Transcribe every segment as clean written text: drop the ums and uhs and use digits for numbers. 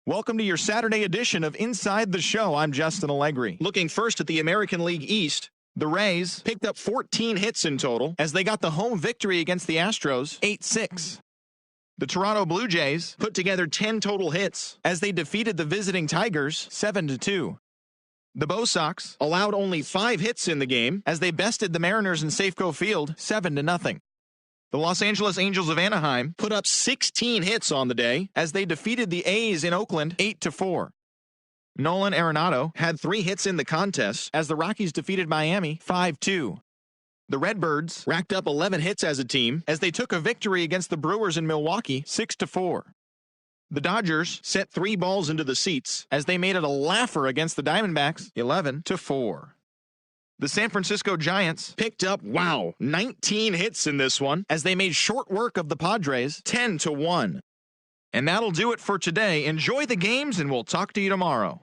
Welcome to your Saturday edition of Inside the Show. I'm Justin Allegri. Looking first at the American League East, the Rays picked up 14 hits in total as they got the home victory against the Astros 8-6. The Toronto Blue Jays put together 10 total hits as they defeated the visiting Tigers 7-2. The Bo Sox allowed only 5 hits in the game as they bested the Mariners in Safeco Field 7-0. The Los Angeles Angels of Anaheim put up 16 hits on the day as they defeated the A's in Oakland 8-4. Nolan Arenado had 3 hits in the contest as the Rockies defeated Miami 5-2. The Redbirds racked up 11 hits as a team as they took a victory against the Brewers in Milwaukee 6-4. The Dodgers set 3 balls into the seats as they made it a laugher against the Diamondbacks 11-4. The San Francisco Giants picked up, 19 hits in this one as they made short work of the Padres 10-1. And that'll do it for today. Enjoy the games, and we'll talk to you tomorrow.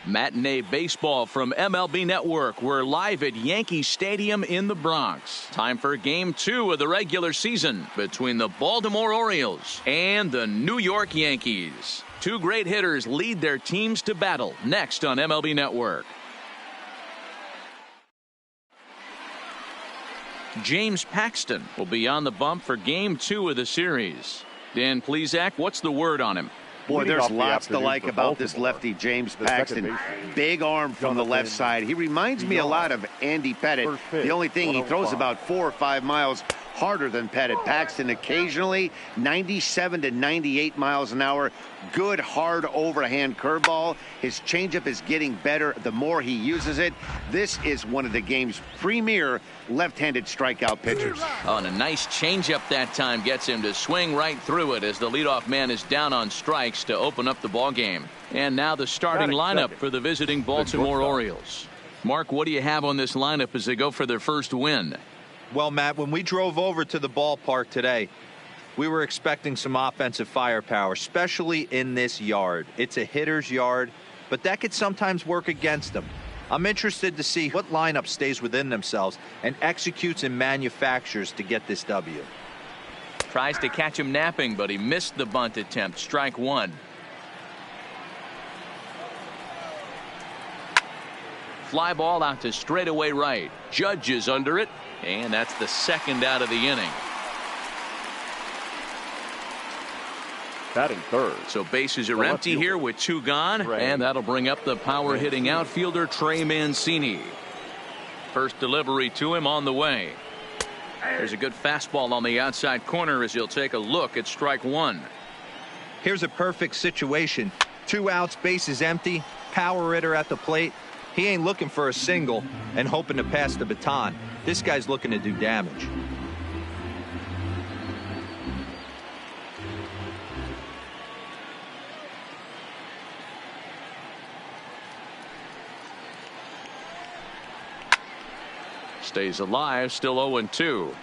Matinee baseball from MLB Network. We're live at Yankee Stadium in the Bronx. Time for Game 2 of the regular season between the Baltimore Orioles and the New York Yankees. Two great hitters lead their teams to battle next on MLB Network. James Paxton will be on the bump for Game 2 of the series. Dan Plesac, what's the word on him? Boy, there's lots to like about this lefty, James Paxton. Big arm from the left side. He reminds me a lot of Andy Pettitte. The only thing, he throws about 4 or 5 miles harder than Pettitte. Paxton occasionally 97 to 98 miles an hour. Good, hard overhand curveball. His changeup is getting better the more he uses it. This is one of the game's premier left-handed strikeout pitchers. Oh, and a nice changeup that time gets him to swing right through it as the leadoff man is down on strikes to open up the ball game. And now the starting lineup for the visiting Baltimore Orioles. Mark, what do you have on this lineup as they go for their first win? Well, Matt, when we drove over to the ballpark today, we were expecting some offensive firepower, especially in this yard. It's a hitter's yard, but that could sometimes work against them. I'm interested to see what lineup stays within themselves and executes and manufactures to get this W. Tries to catch him napping, but he missed the bunt attempt. Strike one. Fly ball out to straightaway right. Judge is under it, and that's the second out of the inning. Batting third. So bases are empty here with 2 gone, and that'll bring up the power hitting outfielder Trey Mancini. First delivery to him on the way. There's a good fastball on the outside corner as he'll take a look at strike one. Here's a perfect situation. 2 outs, bases empty, power hitter at the plate. He ain't looking for a single and hoping to pass the baton. This guy's looking to do damage. Stays alive, still 0-2.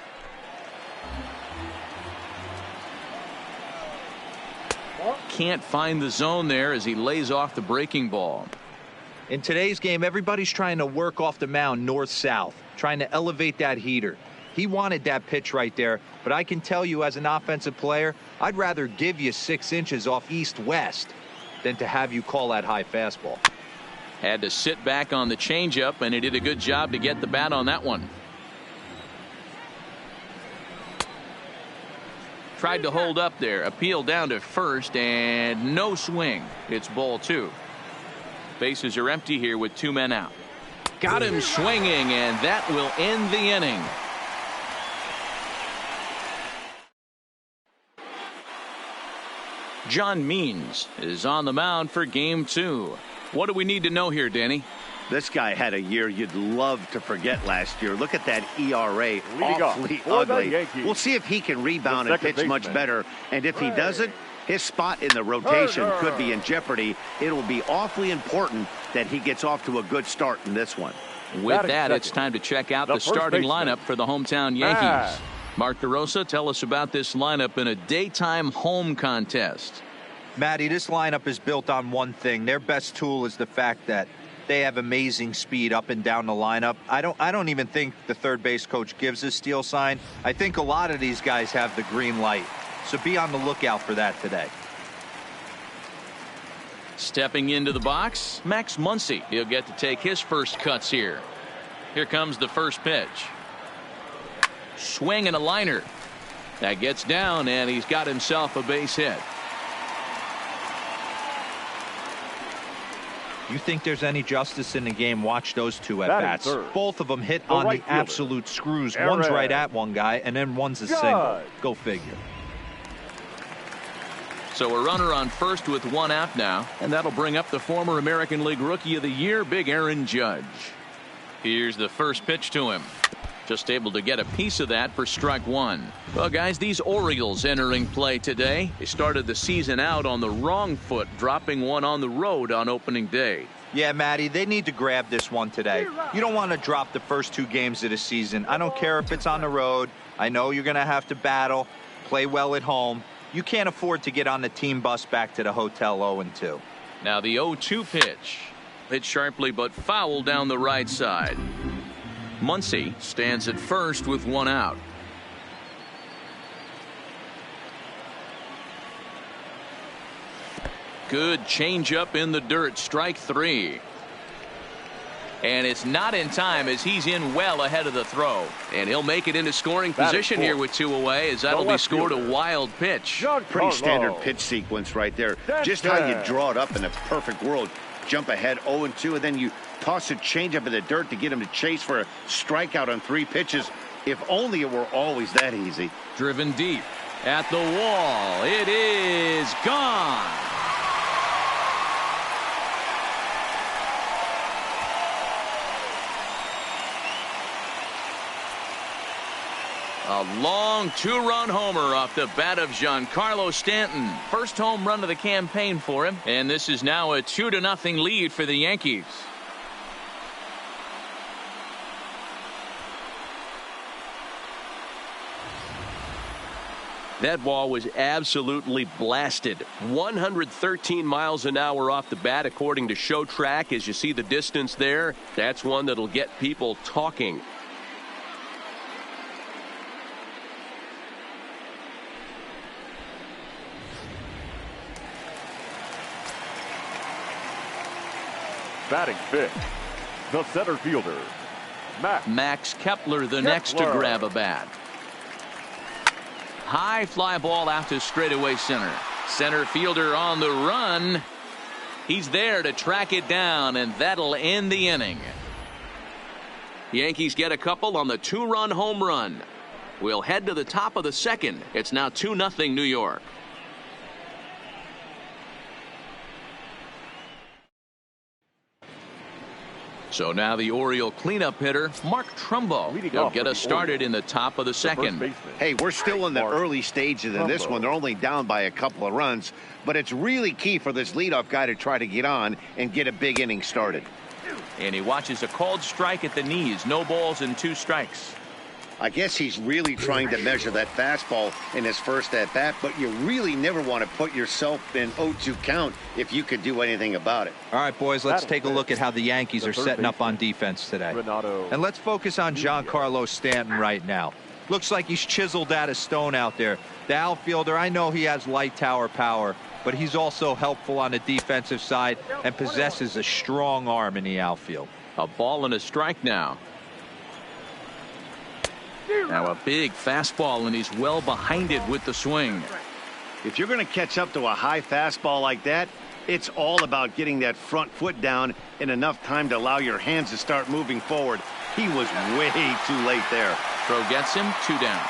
Can't find the zone there as he lays off the breaking ball. In today's game, everybody's trying to work off the mound north-south, trying to elevate that heater. He wanted that pitch right there, but I can tell you as an offensive player, I'd rather give you 6 inches off east-west than to have you call that high fastball. Had to sit back on the changeup, and he did a good job to get the bat on that one. Tried to hold up there, appeal down to first, and no swing. It's ball 2. Bases are empty here with 2 men out. Got him swinging, and that will end the inning. John Means is on the mound for Game 2. What do we need to know here, Danny? This guy had a year you'd love to forget last year. Look at that ERA, awfully ugly. We'll see if he can rebound and pitch much better. And if he doesn't, his spot in the rotation could be in jeopardy. It will be awfully important that he gets off to a good start in this one. With that, it's time to check out the starting lineup for the hometown Yankees. Mark DeRosa, tell us about this lineup in a daytime home contest. Matty, this lineup is built on one thing. Their best tool is the fact that they have amazing speed up and down the lineup. I don't even think the third base coach gives a steal sign. I think a lot of these guys have the green light. So be on the lookout for that today. Stepping into the box, Max Muncy. He'll get to take his first cuts here. Here comes the first pitch. Swing and a liner. That gets down, and he's got himself a base hit. You think there's any justice in the game? Watch those 2 at bats. Both of them hit on the absolute screws. One's right at one guy, and then one's a single. Go figure. So a runner on first with 1 out now, and that'll bring up the former American League Rookie of the Year, Big Aaron Judge. Here's the first pitch to him. Just able to get a piece of that for strike one. Well, guys, these Orioles entering play today. They started the season out on the wrong foot, dropping one on the road on opening day. Yeah, Matty, they need to grab this one today. You don't want to drop the first 2 games of the season. I don't care if it's on the road. I know you're going to have to battle, play well at home. You can't afford to get on the team bus back to the hotel 0-2. Now the 0-2 pitch. Hit sharply but foul down the right side. Muncy stands at first with one out. Good changeup in the dirt. Strike three. And it's not in time as he's in well ahead of the throw. And he'll make it into scoring position here with two away as that'll be scored a wild pitch. Pretty standard pitch sequence right there. Just how you draw it up in a perfect world. Jump ahead 0-2 and then you toss a changeup in the dirt to get him to chase for a strikeout on 3 pitches. If only it were always that easy. Driven deep at the wall. It is gone. A long 2-run homer off the bat of Giancarlo Stanton. First home run of the campaign for him. And this is now a 2-0 lead for the Yankees. That ball was absolutely blasted. 113 miles an hour off the bat, according to Show Track. As you see the distance there, that's one that'll get people talking. Batting fifth, the center fielder, Max Kepler, the next to grab a bat. High fly ball out to straightaway center. Center fielder on the run. He's there to track it down, and that'll end the inning. Yankees get a couple on the 2-run home run. We'll head to the top of the second. It's now 2-0 New York. So now the Oriole cleanup hitter, Mark Trumbo. He'll get us started in the top of the second. Hey, we're still in the early stages in this one. They're only down by a couple of runs, but it's really key for this leadoff guy to try to get on and get a big inning started. And he watches a called strike at the knees. No balls and 2 strikes. I guess he's really trying to measure that fastball in his first at-bat, but you really never want to put yourself in 0-2 count if you could do anything about it. All right, boys, let's take a look at how the Yankees are setting up on defense today. And let's focus on Giancarlo Stanton right now. Looks like he's chiseled out of stone out there. The outfielder, I know he has light tower power, but he's also helpful on the defensive side and possesses a strong arm in the outfield. A ball and a strike now. Now a big fastball, and he's well behind it with the swing. If you're going to catch up to a high fastball like that, it's all about getting that front foot down in enough time to allow your hands to start moving forward. He was way too late there. Throw gets him, 2 down.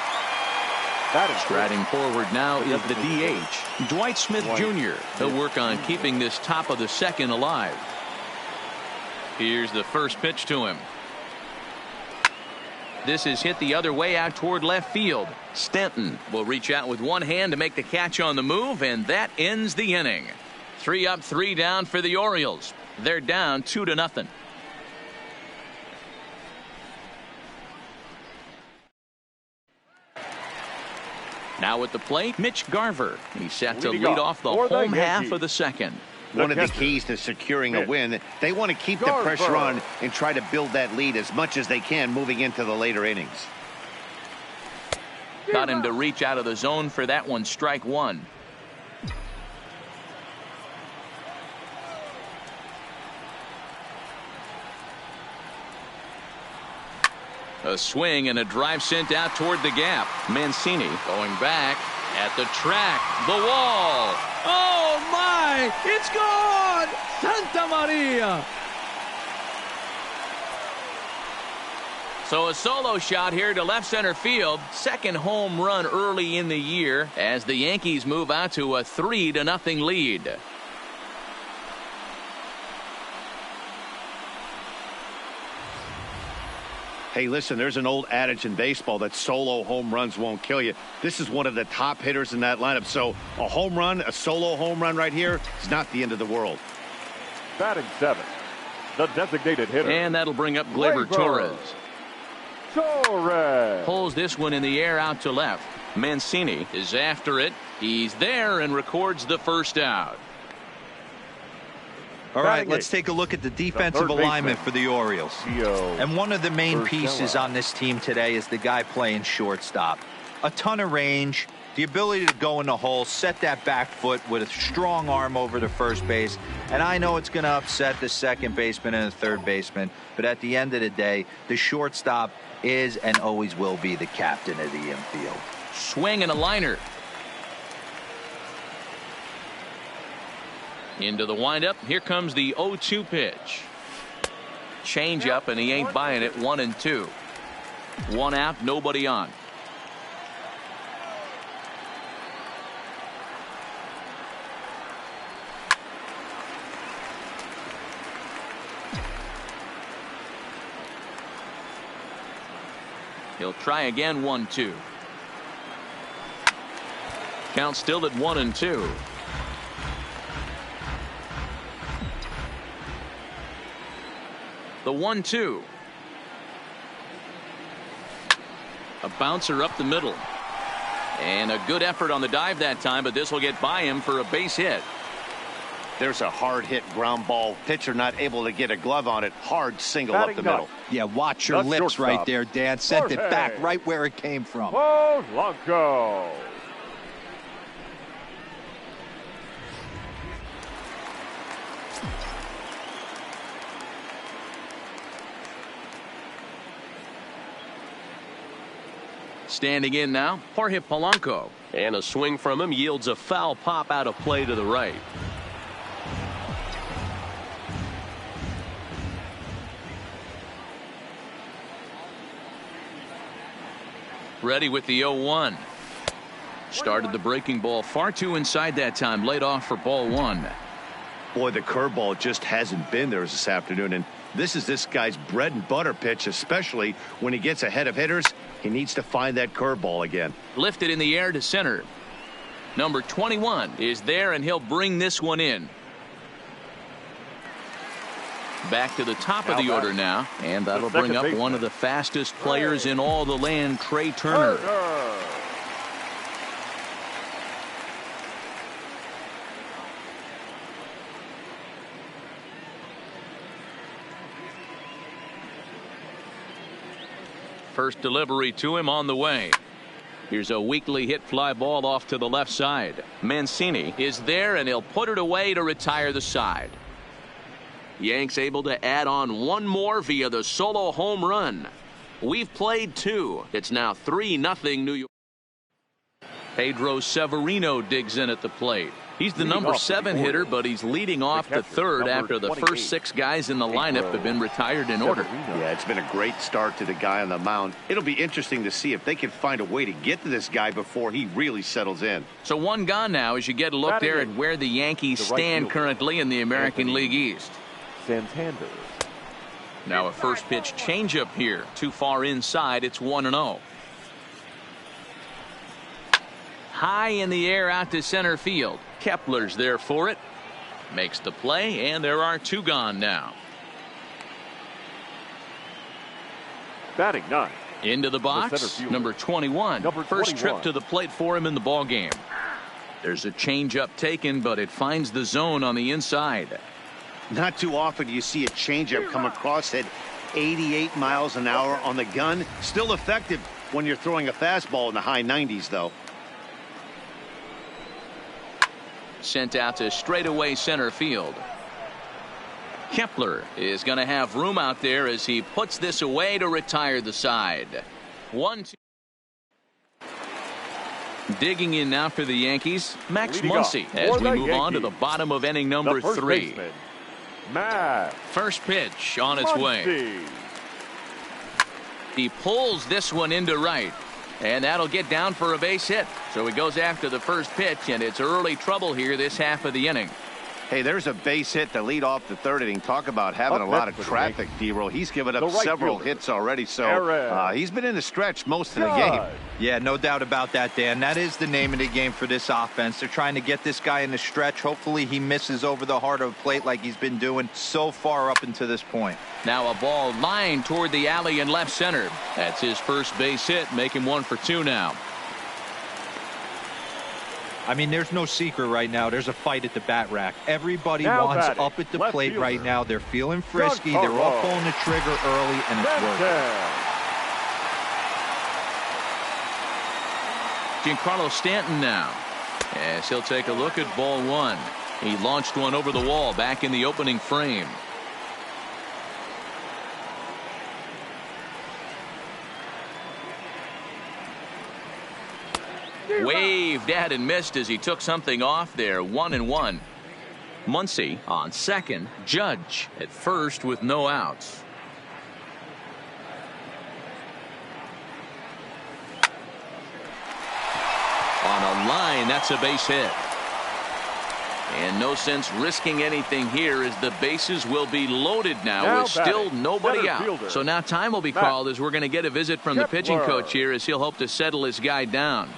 Striding forward now is the DH, Dwight Smith Jr. He'll work on keeping this top of the second alive. Here's the first pitch to him. This is hit the other way out toward left field. Stanton will reach out with one hand to make the catch on the move, and that ends the inning. 3 up, 3 down for the Orioles. They're down 2-0. Now at the plate, Mitch Garver. He's set to lead off the home half of the second. One of the keys to securing a win, they want to keep the pressure on and try to build that lead as much as they can moving into the later innings. Got him to reach out of the zone for that one. Strike 1. A swing and a drive sent out toward the gap. Mancini going back at the track. The wall. Oh, my! It's gone! Santa Maria! So a solo shot here to left center field. Second home run early in the year as the Yankees move out to a 3-0 lead. Hey, listen, there's an old adage in baseball that solo home runs won't kill you. This is one of the top hitters in that lineup. So a home run, a solo home run right here is not the end of the world. Batting 7th, the designated hitter. And that'll bring up Gleyber Torres. Pulls this one in the air out to left. Mancini is after it. He's there and records the first out. All right, let's take a look at the defensive alignment for the Orioles. And one of the main pieces on this team today is the guy playing shortstop. A ton of range, the ability to go in the hole, set that back foot with a strong arm over to first base. And I know it's going to upset the second baseman and the third baseman, but at the end of the day, the shortstop is and always will be the captain of the infield. Swing and a liner. Into the windup. Here comes the 0-2 pitch. Change up, and he ain't buying it. 1-2. One out, nobody on. He'll try again. 1-2. Count still at 1-2. The 1-2. A bouncer up the middle. And a good effort on the dive that time, but this will get by him for a base hit. There's a hard hit ground ball. Pitcher not able to get a glove on it. Hard single up the middle. Yeah, watch your lips right there, Dan. Sent it back right where it came from. Blanco. Standing in now, Jorge Polanco. And a swing from him yields a foul pop out of play to the right. Ready with the 0-1. Started the breaking ball far too inside that time. Laid off for ball one. Boy, the curveball just hasn't been there this afternoon, and this is this guy's bread and butter pitch, especially when he gets ahead of hitters. He needs to find that curveball again. Lifted in the air to center. Number 21 is there, and he'll bring this one in. Back to the top of the order now, and that'll bring up one of the fastest players in all the land, Trey Turner. First delivery to him on the way. Here's a weakly hit fly ball off to the left side. Mancini is there, and he'll put it away to retire the side. Yanks able to add on one more via the solo home run. We've played two. It's now 3-0 New York. Pedro Severino digs in at the plate. He's the number 7 hitter, but he's leading off the third after the first 6 guys in the lineup have been retired in order. Yeah, it's been a great start to the guy on the mound. It'll be interesting to see if they can find a way to get to this guy before he really settles in. So one gone now as you get a look there at where the Yankees stand currently in the American League East. Santander. Now a first pitch changeup here. Too far inside. It's 1-0. High in the air out to center field. Kepler's there for it. Makes the play, and there are 2 gone now. Batting 9. Into the box, number 21. First trip to the plate for him in the ball game. There's a changeup taken, but it finds the zone on the inside. Not too often you see a changeup come across at 88 miles an hour on the gun. Still effective when you're throwing a fastball in the high 90s, though. Sent out to straightaway center field. Kepler is going to have room out there as he puts this away to retire the side. 1-2. Digging in now for the Yankees, Max Muncy, as we move on to the bottom of inning number 3. First pitch on its way. He pulls this one into right, and that'll get down for a base hit. So he goes after the first pitch, and it's early trouble here this half of the inning. Hey, there's a base hit to lead off the third inning. Talk about having a lot of traffic, D-Roll. He's given up several hits already, so he's been in the stretch most of the game. Yeah, no doubt about that, Dan. That is the name of the game for this offense. They're trying to get this guy in the stretch. Hopefully he misses over the heart of the plate like he's been doing so far up until this point. Now a ball lined toward the alley in left center. That's his first base hit, make him 1 for 2 now. I mean, there's no secret right now. There's a fight at the bat rack. Everybody Now wants batting, up at the left plate fielder. right now. They're feeling frisky. They're all pulling the trigger early, and it's working. Giancarlo Stanton now, as he'll take a look at ball one. He launched one over the wall back in the opening frame. Waved at and missed as he took something off there. 1-1. Muncy on second. Judge at first with no outs. On a line, that's a base hit. And no sense risking anything here as the bases will be loaded now with still nobody out. So now time will be called as we're going to get a visit from the pitching coach here as he'll hope to settle his guy down.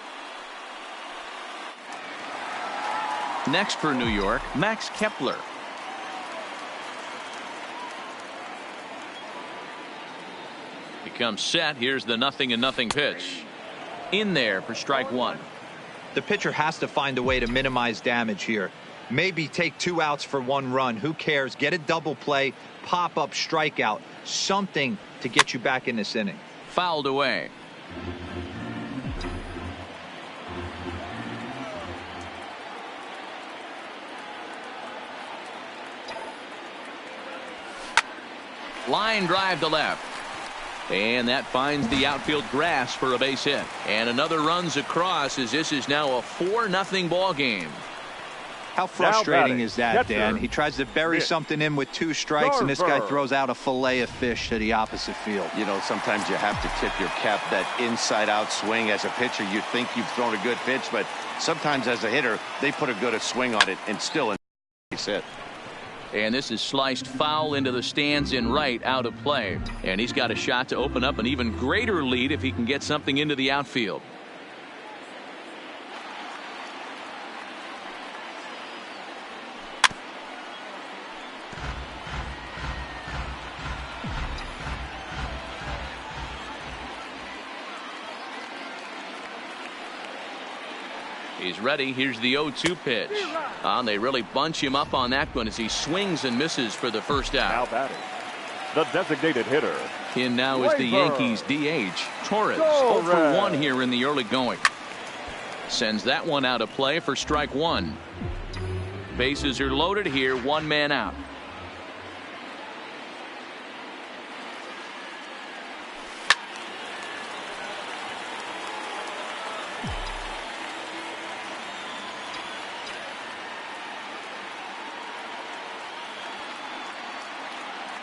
Next for New York, Max Kepler. He comes set. Here's the 0-0 pitch. In there for strike one. The pitcher has to find a way to minimize damage here. Maybe take 2 outs for 1 run. Who cares? Get a double play, pop up, strikeout, something to get you back in this inning. Fouled away. Line drive to left. And that finds the outfield grass for a base hit. And another runs across as this is now a 4-0 ball game. How frustrating is that, Dan? He tries to bury something in with 2 strikes, and this guy throws out a fillet of fish to the opposite field. You know, sometimes you have to tip your cap. That inside-out swing as a pitcher, you think you've thrown a good pitch, but sometimes as a hitter, they put a good swing on it and still a base hit. And this is sliced foul into the stands in right, out of play. And he's got a shot to open up an even greater lead if he can get something into the outfield. He's ready. Here's the 0-2 pitch. They really bunch him up on that one as he swings and misses for the first out. Now batting, the designated hitter. In now is the Yankees DH, Torres. 0 for 1 here in the early going. Sends that one out of play for strike one. Bases are loaded here. 1 man out.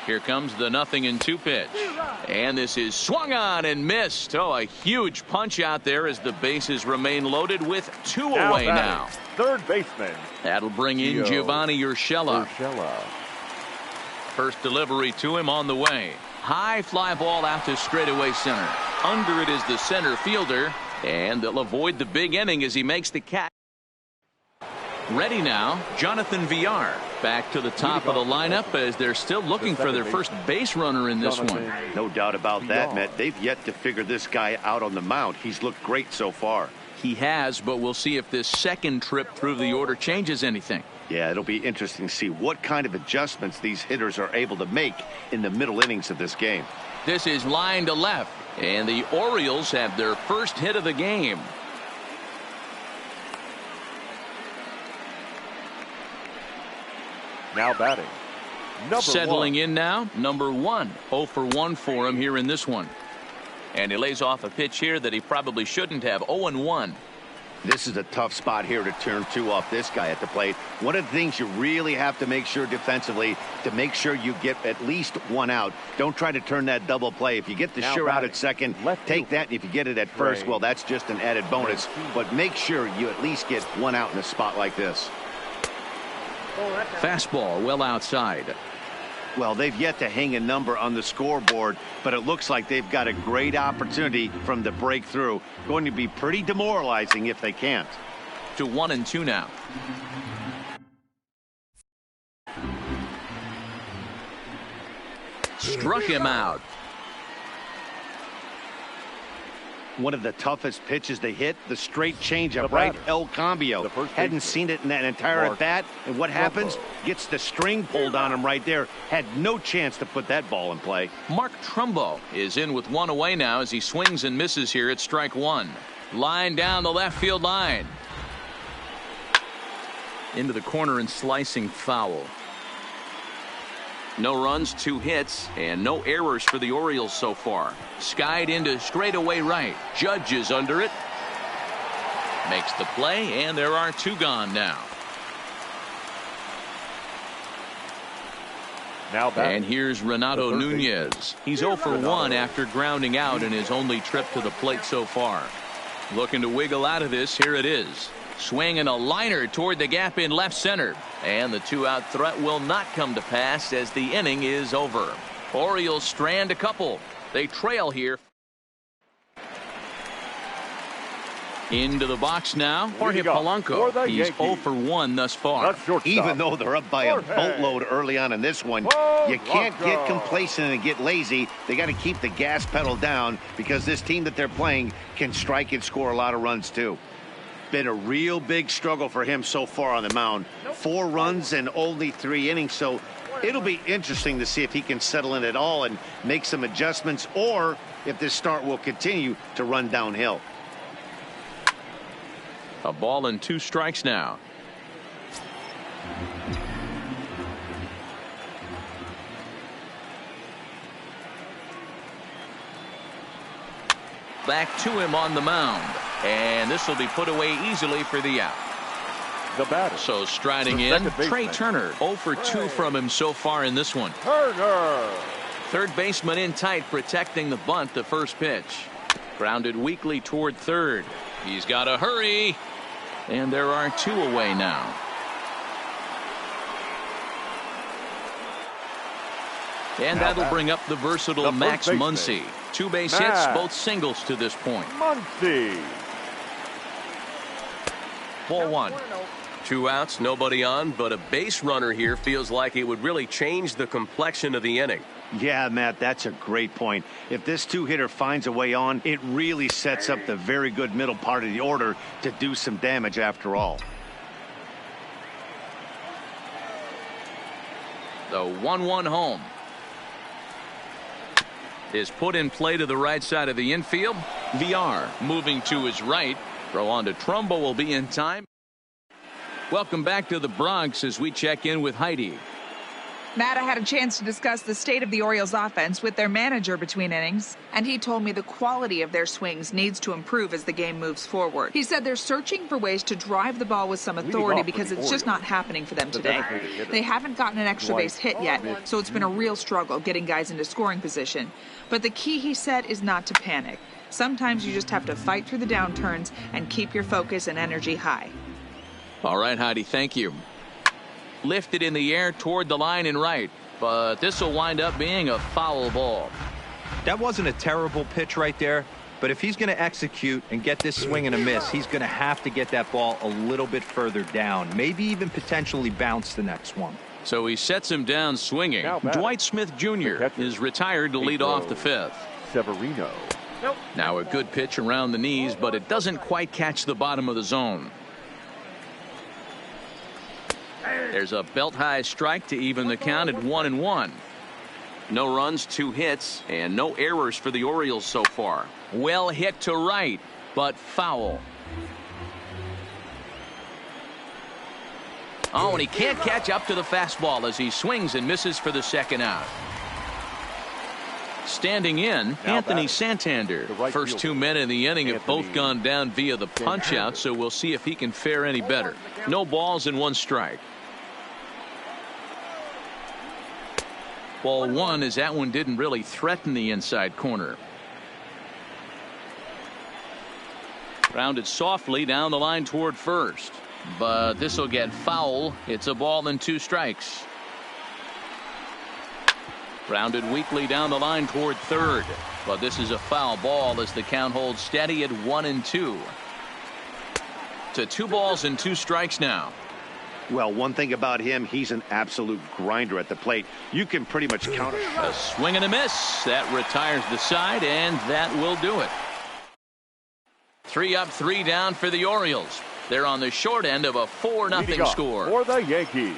Here comes the 0-2 pitch. And this is swung on and missed. Oh, a huge punch out there as the bases remain loaded with 2 away now. Third baseman. That'll bring in Giovanni Urshela. First delivery to him on the way. High fly ball out to straightaway center. Under it is the center fielder. And they'll avoid the big inning as he makes the catch. Ready now, Jonathan Villar back to the top of the lineup as they're still looking for their first base runner in this one. No doubt about that, Matt. They've yet to figure this guy out on the mound. He's looked great so far. He has, but we'll see if this second trip through the order changes anything. Yeah, it'll be interesting to see what kind of adjustments these hitters are able to make in the middle innings of this game. This is line to left, and the Orioles have their first hit of the game. Now batting, settling in now, number 1. 0 for 1 for him here in this one. And he lays off a pitch here that he probably shouldn't have. 0-1. This is a tough spot here to turn 2 off this guy at the plate. One of the things you really have to make sure defensively, to make sure you get at least 1 out. Don't try to turn that double play. If you get the sure out at second, take that. And if you get it at first, well, that's just an added bonus. But make sure you at least get 1 out in a spot like this. Fastball well outside. Well, they've yet to hang a number on the scoreboard, but it looks like they've got a great opportunity from the breakthrough. Going to be pretty demoralizing if they can't. To 1-2 now. Struck him out. One of the toughest pitches they hit, the straight changeup, right? El Cambio. Hadn't seen it in that entire at bat. And what happens? Gets the string pulled on him right there. Had no chance to put that ball in play. Mark Trumbo is in with one away now as he swings and misses here at strike one. Line down the left field line. Into the corner and slicing foul. No runs, 2 hits, and no errors for the Orioles so far. Skied into straightaway right. Judge is under it. Makes the play, and there are 2 gone now. And here's Renato Nunez. He's 0 for 1 after grounding out in his only trip to the plate so far. Looking to wiggle out of this. Here it is. Swinging a liner toward the gap in left center. And the 2-out threat will not come to pass as the inning is over. Orioles strand a couple. They trail here. Into the box now. Jorge Polanco. He's 0 for 1 thus far. Even though they're up by a boatload early on in this one, you can't get complacent and get lazy. They got to keep the gas pedal down because this team that they're playing can strike and score a lot of runs too. Been a real big struggle for him so far on the mound. 4 runs and only 3 innings, so it'll be interesting to see if he can settle in at all and make some adjustments, or if this start will continue to run downhill. A ball and 2 strikes now. Back to him on the mound. And this will be put away easily for the out. The batter. So striding in, Trey Turner. 0 for 2 from him so far in this one. Turner. Third baseman in tight, protecting the bunt. The first pitch. Grounded weakly toward third. He's got to hurry. And there are 2 away now. And that'll bring up the versatile Max Muncy. 2 base hits, both singles to this point. Muncy. Ball 1. 2 outs, nobody on, but a base runner here feels like it would really change the complexion of the inning. Yeah, Matt, that's a great point. If this 2-hitter finds a way on, it really sets up the very good middle part of the order to do some damage after all. The 1-1 home is put in play to the right side of the infield. VR moving to his right. Throw on to Trumbo will be in time. Welcome back to the Bronx as we check in with Heidi. Matt, I had a chance to discuss the state of the Orioles offense with their manager between innings, and he told me the quality of their swings needs to improve as the game moves forward. He said they're searching for ways to drive the ball with some authority because it's just not happening for them today. They haven't gotten an extra base hit yet, so it's been a real struggle getting guys into scoring position. But the key, he said, is not to panic. Sometimes you just have to fight through the downturns and keep your focus and energy high. All right, Heidi, thank you. Lifted in the air toward the line and right, but this will wind up being a foul ball. That wasn't a terrible pitch right there, but if he's going to execute and get this swing and a miss, he's going to have to get that ball a little bit further down, maybe even potentially bounce the next one. So he sets him down swinging. Dwight Smith Jr. is retired to lead off the 5th. Severino. Now a good pitch around the knees, but it doesn't quite catch the bottom of the zone. There's a belt-high strike to even the count at 1-1. No runs, 2 hits, and no errors for the Orioles so far. Well hit to right, but foul. Oh, and he can't catch up to the fastball as he swings and misses for the second out. Standing in, Anthony Santander. First 2 men in the inning have both gone down via the punch-out, so we'll see if he can fare any better. No balls and 1 strike. Ball 1 as that one didn't really threaten the inside corner. Grounded softly down the line toward first, but this will get foul. It's a ball and 2 strikes. Grounded weakly down the line toward third, but this is a foul ball as the count holds steady at 1-2. To 2 balls and 2 strikes now. Well, one thing about him, he's an absolute grinder at the plate. You can pretty much count a swing and a miss that retires the side, and that will do it. 3 up, 3 down for the Orioles. They're on the short end of a 4-0 score. For the Yankees.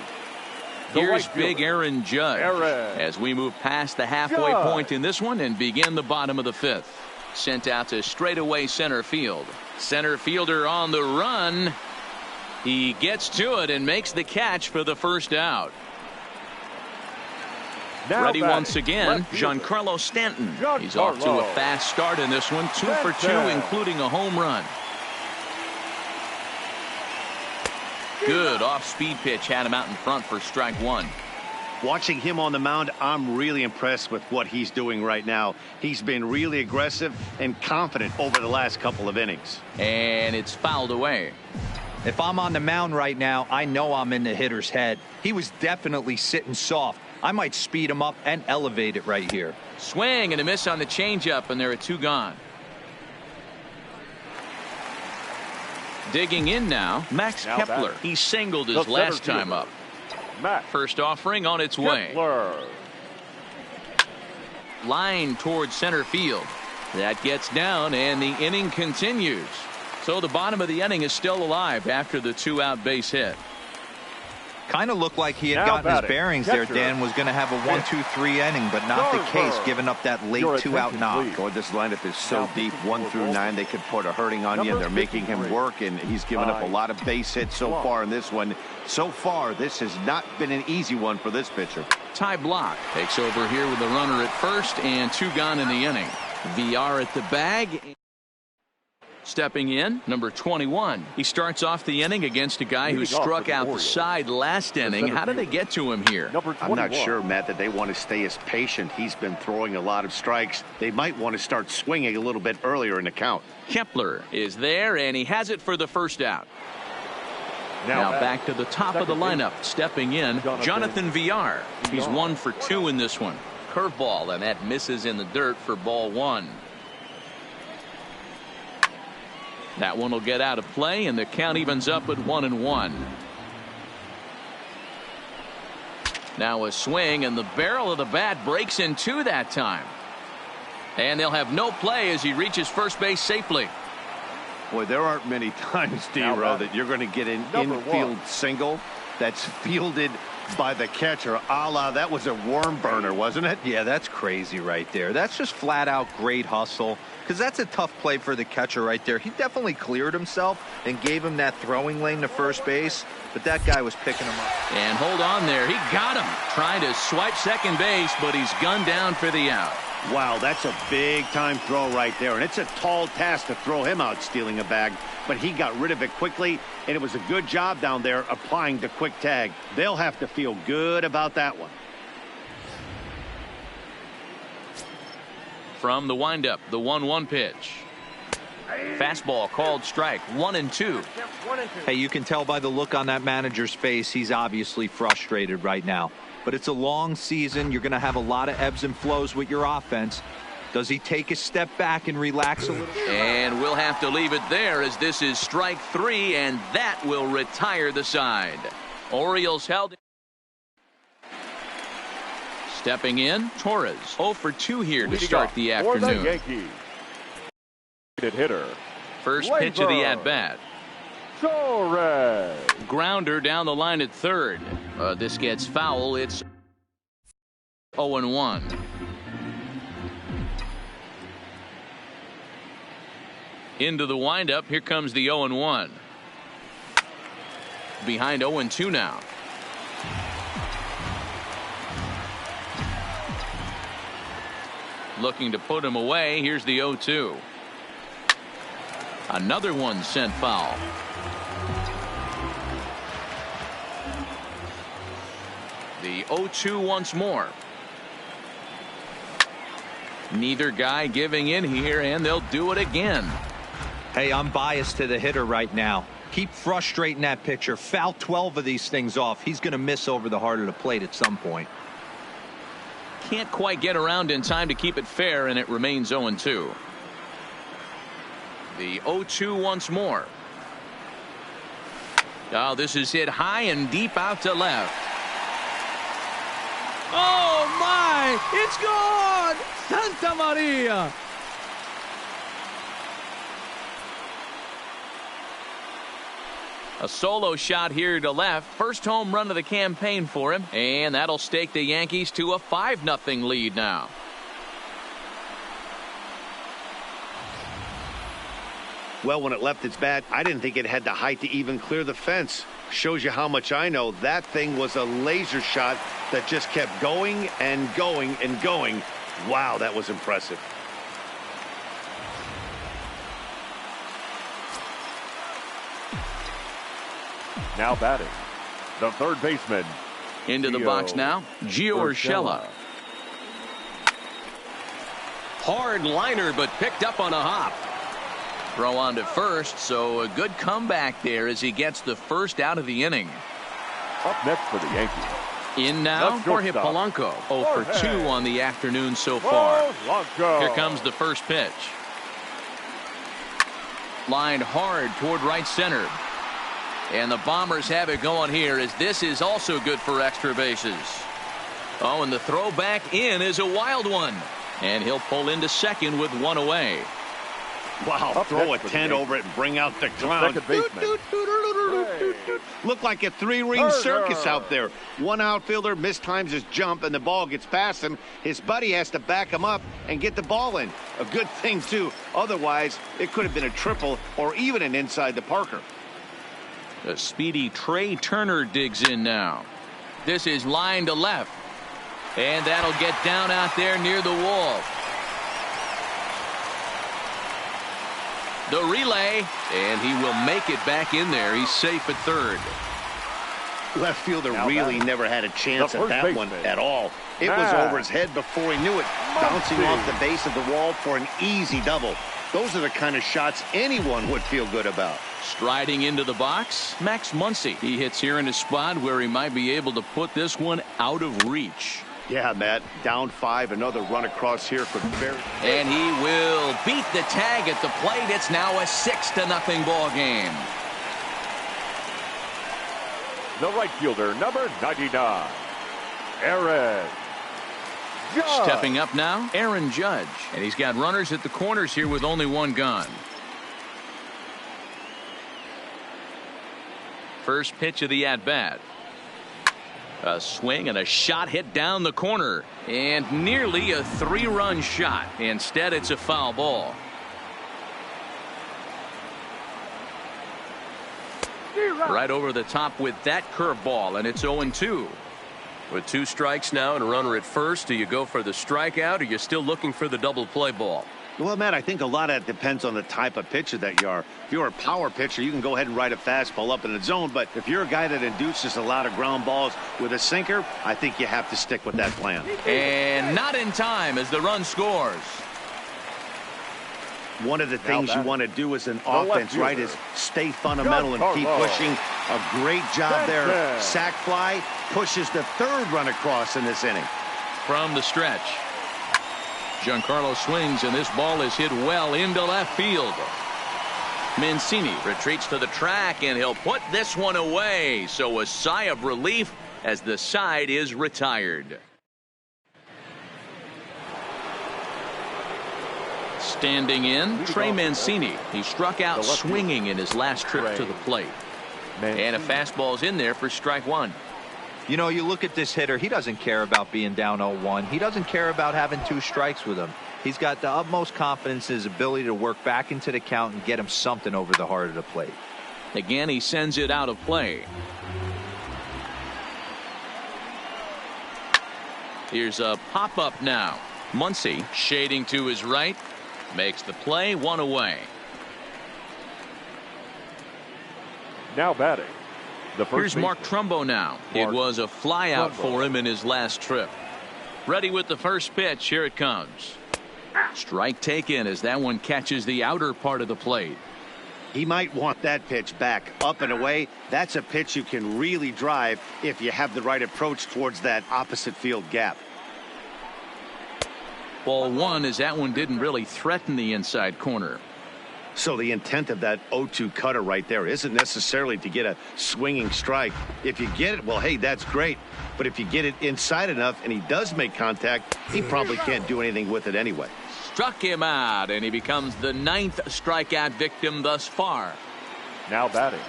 Here's big Aaron Judge as we move past the halfway point in this one and begin the bottom of the 5th. Sent out to straightaway center field. Center fielder on the run. He gets to it and makes the catch for the first out. Now ready once again, Giancarlo Stanton. He's off to a fast start in this one, 2 for 2, including a home run. Good off-speed pitch, had him out in front for strike 1. Watching him on the mound, I'm really impressed with what he's doing right now. He's been really aggressive and confident over the last couple of innings. And it's fouled away. If I'm on the mound right now, I know I'm in the hitter's head. He was definitely sitting soft. I might speed him up and elevate it right here. Swing and a miss on the changeup, and there are 2 gone. Digging in now, Max Kepler. He singled his last time up. First offering on its way. Line towards center field. That gets down, and the inning continues. So the bottom of the inning is still alive after the 2-out base hit. Kind of looked like he had gotten his bearings there. Dan was going to have a 1-2-3 inning, but not the case, giving up that late 2-out knock. Boy, this lineup is so deep, 1 through 9. They could put a hurting on you, and they're making him work, and he's given up a lot of base hits so far in this one. So far, this has not been an easy one for this pitcher. Ty Blach takes over here with a runner at first and 2 gone in the inning. VR at the bag. Stepping in, number 21. He starts off the inning against a guy who struck out the side last inning. How did they get to him here? I'm not sure, Matt, that they want to stay as patient. He's been throwing a lot of strikes. They might want to start swinging a little bit earlier in the count. Kepler is there, and he has it for the first out. Now back to the top of the lineup. Stepping in, Jonathan VR. He's 1 for 2 in this one. Curveball, and that misses in the dirt for ball 1. That one will get out of play, and the count evens up at 1-1. Now a swing, and the barrel of the bat breaks in 2 that time. And they'll have no play as he reaches first base safely. Boy, there aren't many times, D-Row, that you're going to get an infield single that's fielded by the catcher, a la that was a worm burner, wasn't it? Yeah, that's crazy right there. That's just flat out great hustle, because that's a tough play for the catcher right there. He definitely cleared himself and gave him that throwing lane to first base, but that guy was picking him up. And hold on there. He got him. Trying to swipe second base, but he's gunned down for the out. Wow, that's a big-time throw right there, and it's a tall task to throw him out stealing a bag, but he got rid of it quickly, and it was a good job down there applying the quick tag. They'll have to feel good about that one. From the windup, the 1-1 pitch. Fastball called strike, 1-2. Hey, you can tell by the look on that manager's face, he's obviously frustrated right now. But it's a long season. You're going to have a lot of ebbs and flows with your offense. Does he take a step back and relax a little? And we'll have to leave it there as this is strike 3, and that will retire the side. Orioles held it. Stepping in, Torres. 0 for 2 here to start the afternoon. For the Yankees. Hitter. First pitch of the at-bat. Torres. Grounder down the line at third. This gets foul. It's 0-1. Into the windup. Here comes the 0-1. Behind 0-2 now. Looking to put him away. Here's the 0-2. Another one sent foul. The 0-2 once more. Neither guy giving in here, and they'll do it again. Hey, I'm biased to the hitter right now. Keep frustrating that pitcher. Foul 12 of these things off. He's going to miss over the heart of the plate at some point. Can't quite get around in time to keep it fair, and it remains 0-2. The 0-2 once more. Oh, this is hit high and deep out to left. Oh, my! It's gone! Santa Maria! A solo shot here to left. First home run of the campaign for him. And that'll stake the Yankees to a 5-0 lead now. Well, when it left its bat, I didn't think it had the height to even clear the fence. Shows you how much I know. That thing was a laser shot that just kept going and going and going. Wow, that was impressive. Now batting, the third baseman. Into the box now, Gio Urshela. Hard liner, but picked up on a hop. Throw on to first, so a good comeback there as he gets the first out of the inning. Up next for the Yankees. In now, Jorge Polanco. 0 for 2 on the afternoon so far. Here comes the first pitch. Lined hard toward right center. And the Bombers have it going here, as this is also good for extra bases. Oh, and the throw back in is a wild one. And he'll pull into second with one away. Wow, throw a tent over it and bring out the clown. Look like a three-ring circus out there. One outfielder mistimes his jump and the ball gets past him. His buddy has to back him up and get the ball in. A good thing, too. Otherwise, it could have been a triple or even an inside the Parker. The speedy Trey Turner digs in now. This is line to left. And that'll get down out there near the wall. The relay, and he will make it back in there. He's safe at third. Left fielder really never had a chance at that one at all. It was over his head before he knew it, bouncing off the base of the wall for an easy double. Those are the kind of shots anyone would feel good about. Striding into the box, Max Muncy. He hits here in a spot where he might be able to put this one out of reach. Yeah, Matt, down 5, another run across here for very. And he will beat the tag at the plate. It's now a 6-0 ball game. The right fielder, number 99, Aaron Judge. Stepping up now, Aaron Judge. And he's got runners at the corners here with only one gone. First pitch of the at-bat. A swing and a shot hit down the corner, and nearly a 3-run shot. Instead, it's a foul ball. Right over the top with that curveball, and it's 0-2. With 2 strikes now and a runner at first, do you go for the strikeout, or you're still looking for the double play ball? Well, Matt, I think a lot of that depends on the type of pitcher that you are. If you're a power pitcher, you can go ahead and ride a fastball up in the zone. But if you're a guy that induces a lot of ground balls with a sinker, I think you have to stick with that plan. And not in time as the run scores. One of the things you want to do as an offense, right, is stay fundamental and keep pushing. A great job there. Sac fly pushes the 3rd run across in this inning. From the stretch. Giancarlo swings, and this ball is hit well into left field. Mancini retreats to the track, and he'll put this one away. So a sigh of relief as the side is retired. Standing in, Trey Mancini. He struck out swinging in his last trip to the plate. And a fastball's in there for strike 1. You know, you look at this hitter, he doesn't care about being down 0-1. He doesn't care about having 2 strikes with him. He's got the utmost confidence in his ability to work back into the count and get him something over the heart of the plate. Again, he sends it out of play. Here's a pop-up now. Muncy shading to his right. Makes the play, 1 away. Now batting. Here's Mark Trumbo now. It was a fly out for him in his last trip. Ready with the first pitch. Here it comes. Strike taken as that one catches the outer part of the plate. He might want that pitch back up and away. That's a pitch you can really drive if you have the right approach towards that opposite field gap. Ball 1 as that one didn't really threaten the inside corner. So the intent of that 0-2 cutter right there isn't necessarily to get a swinging strike. If you get it, well, hey, that's great. But if you get it inside enough and he does make contact, he probably can't do anything with it anyway. Struck him out, and he becomes the 9th strikeout victim thus far. Now batting.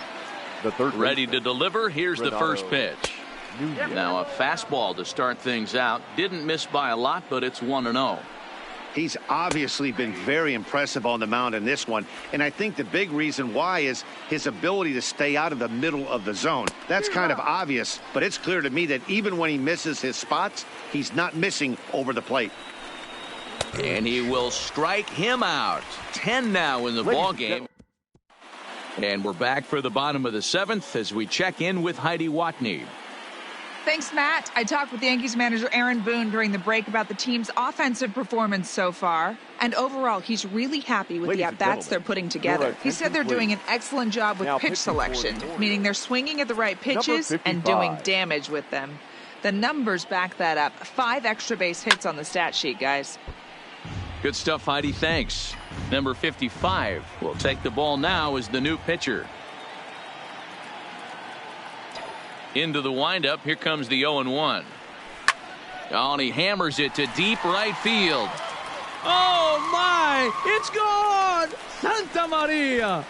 Ready to deliver. Here's the first pitch. Now a fastball to start things out. Didn't miss by a lot, but it's 1-0. He's obviously been very impressive on the mound in this one, and I think the big reason why is his ability to stay out of the middle of the zone. That's kind of obvious, but it's clear to me that even when he misses his spots, he's not missing over the plate. And he will strike him out. 10 now in the ball game. And we're back for the bottom of the 7th as we check in with Heidi Watney. Thanks, Matt. I talked with Yankees manager Aaron Boone during the break about the team's offensive performance so far. And overall, he's really happy with the at-bats they're putting together. He said they're doing an excellent job with pitch selection, meaning they're swinging at the right pitches and doing damage with them. The numbers back that up. 5 extra base hits on the stat sheet, guys. Good stuff, Heidi. Thanks. Number 55 will take the ball now as the new pitcher. Into the windup. Here comes the 0-1. Oh, and he hammers it to deep right field. Oh, my! It's gone! Santa Maria!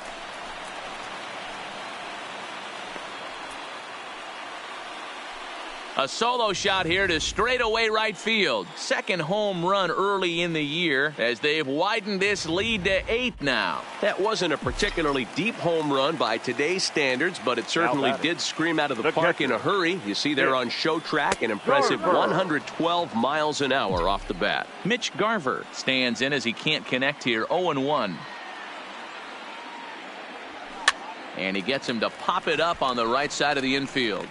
A solo shot here to straightaway right field. Second home run early in the year as they've widened this lead to 8 now. That wasn't a particularly deep home run by today's standards, but it certainly did scream out of the park in a hurry. You see there on show track an impressive 112 miles an hour off the bat. Mitch Garver stands in as he can't connect here. 0-1. And he gets him to pop it up on the right side of the infield.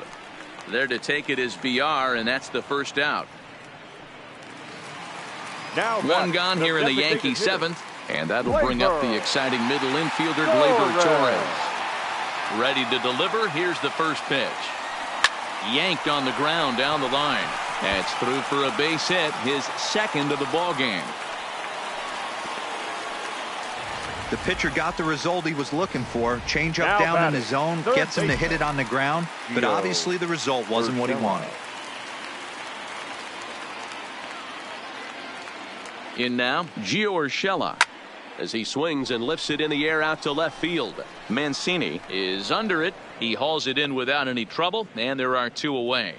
There to take it is VR, and that's the first out. Now one gone here in the Yankee 7th, and that'll bring up the exciting middle infielder Gleyber Torres. Ready to deliver. Here's the first pitch. Yanked on the ground down the line. That's through for a base hit, his second of the ball game. The pitcher got the result he was looking for. Change up down in the zone, gets him to hit it on the ground, but obviously the result wasn't what he wanted. In now, Gio Urshela as he swings and lifts it in the air out to left field. Mancini is under it. He hauls it in without any trouble, and there are 2 away.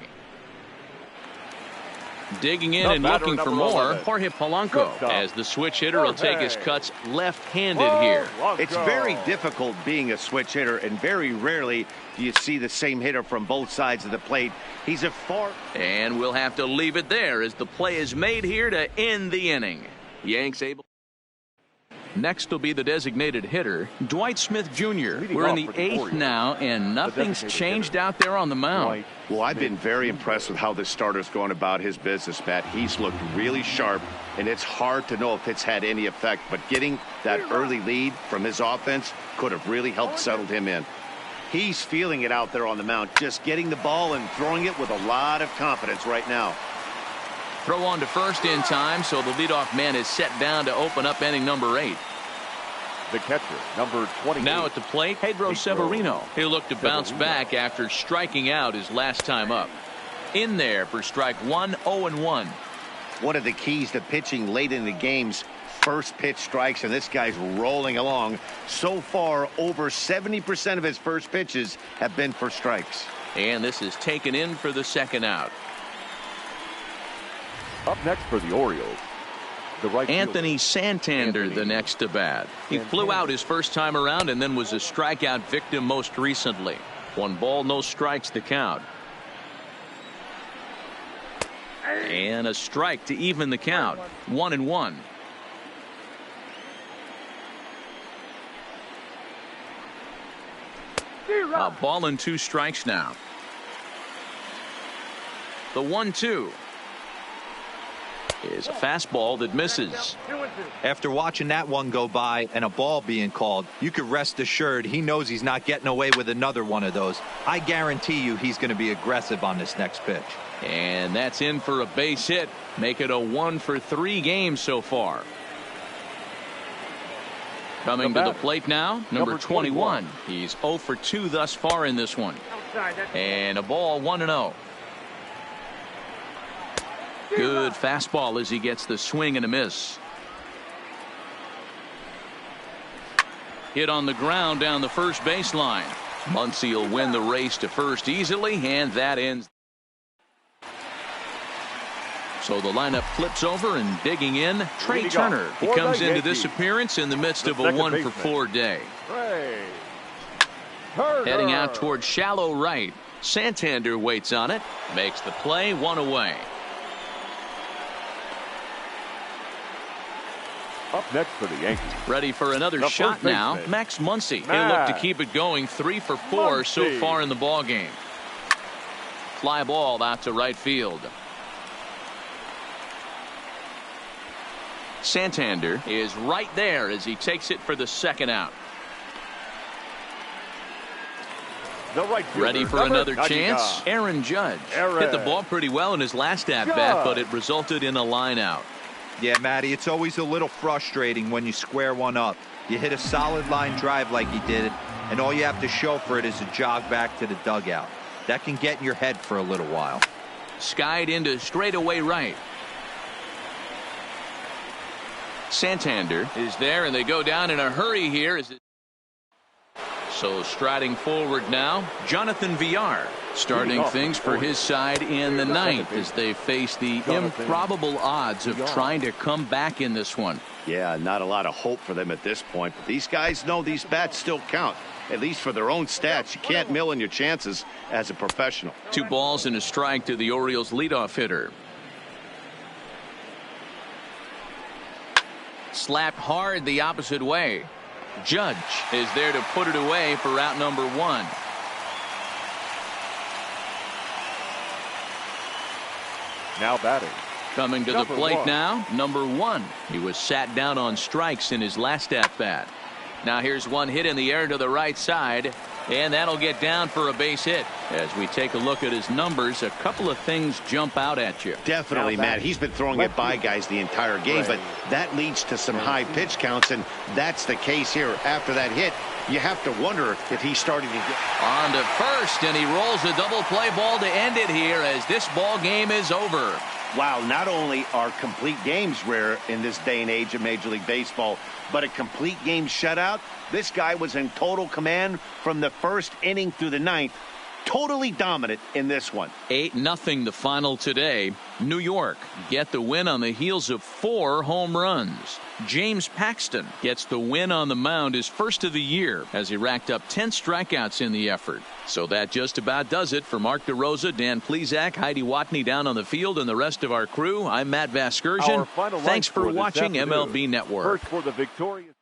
Digging in and looking for more, Jorge Polanco, as the switch hitter will take his cuts left-handed here. It's very difficult being a switch hitter, and very rarely do you see the same hitter from both sides of the plate. He's a far... And we'll have to leave it there as the play is made here to end the inning. Yanks able... Next will be the designated hitter, Dwight Smith Jr. We're in the 8th now, and nothing's changed out there on the mound. Well, I've been very impressed with how this starter's going about his business, Matt. He's looked really sharp, and it's hard to know if it's had any effect, but getting that early lead from his offense could have really helped settle him in. He's feeling it out there on the mound, just getting the ball and throwing it with a lot of confidence right now. Throw on to first in time, so the leadoff man is set down to open up inning number 8. The catcher, number 20. Now at the plate, Pedro Severino. He'll look to bounce back after striking out his last time up. In there for strike 1, 0-1. One of the keys to pitching late in the game's first pitch strikes, and this guy's rolling along. So far, over 70% of his first pitches have been for strikes. And this is taken in for the second out. Up next for the Orioles, the right Anthony Santander, the next to bat. He flew out his first time around and then was a strikeout victim most recently. 1 ball, no strikes the count. And a strike to even the count. 1-1. A ball and 2 strikes now. The 1-2 is a fastball that misses. After watching that one go by and a ball being called, you could rest assured he knows he's not getting away with another one of those. I guarantee you he's going to be aggressive on this next pitch. And that's in for a base hit. Make it a 1-for-3 game so far. Coming to the plate now, number 21. He's 0-for-2 thus far in this one. And a ball, 1-0. Good fastball as he gets the swing and a miss. Hit on the ground down the first baseline. Muncy will win the race to first easily, and that ends. So the lineup flips over, and digging in, Trey Turner. He comes into this appearance in the midst of a 1-for-4 day. Heading out towards shallow right. Santander waits on it, makes the play, 1 away. Up next for the Yankees. Ready for another shot now. Max Muncy. He'll look to keep it going, 3 for 4 so far in the ball game. Fly ball out to right field. Santander is right there as he takes it for the second out. Ready for another chance. Aaron Judge hit the ball pretty well in his last at-bat, but it resulted in a line out. Yeah, Matty, it's always a little frustrating when you square one up. You hit a solid line drive like he did, and all you have to show for it is a jog back to the dugout. That can get in your head for a little while. Skied into straightaway right. Santander is there, and they go down in a hurry here. So striding forward now, Jonathan Villar starting things for his side in the 9th as they face the improbable odds of trying to come back in this one. Yeah, not a lot of hope for them at this point, but these guys know these bats still count, at least for their own stats. You can't mill in your chances as a professional. 2 balls and a strike to the Orioles leadoff hitter. Slapped hard the opposite way. Judge is there to put it away for out number 1. Now batting. Coming to the plate now, number 1. He was sat down on strikes in his last at-bat. Now here's one hit in the air to the right side, and that'll get down for a base hit. As we take a look at his numbers, a couple of things jump out at you. Definitely, Matt. He's been throwing it by guys the entire game, but that leads to some high pitch counts, and that's the case here. After that hit, you have to wonder if he's starting to get on to first, and he rolls a double play ball to end it here as this ball game is over. Wow, not only are complete games rare in this day and age of Major League Baseball, but a complete game shutout. This guy was in total command from the first inning through the 9th. Totally dominant in this one. 8-0 the final today. New York get the win on the heels of 4 home runs. James Paxton gets the win on the mound, his first of the year, as he racked up 10 strikeouts in the effort. So that just about does it for Mark DeRosa, Dan Plesac, Heidi Watney down on the field, and the rest of our crew. I'm Matt Vasgersian. Thanks for watching MLB Network. First for the victorious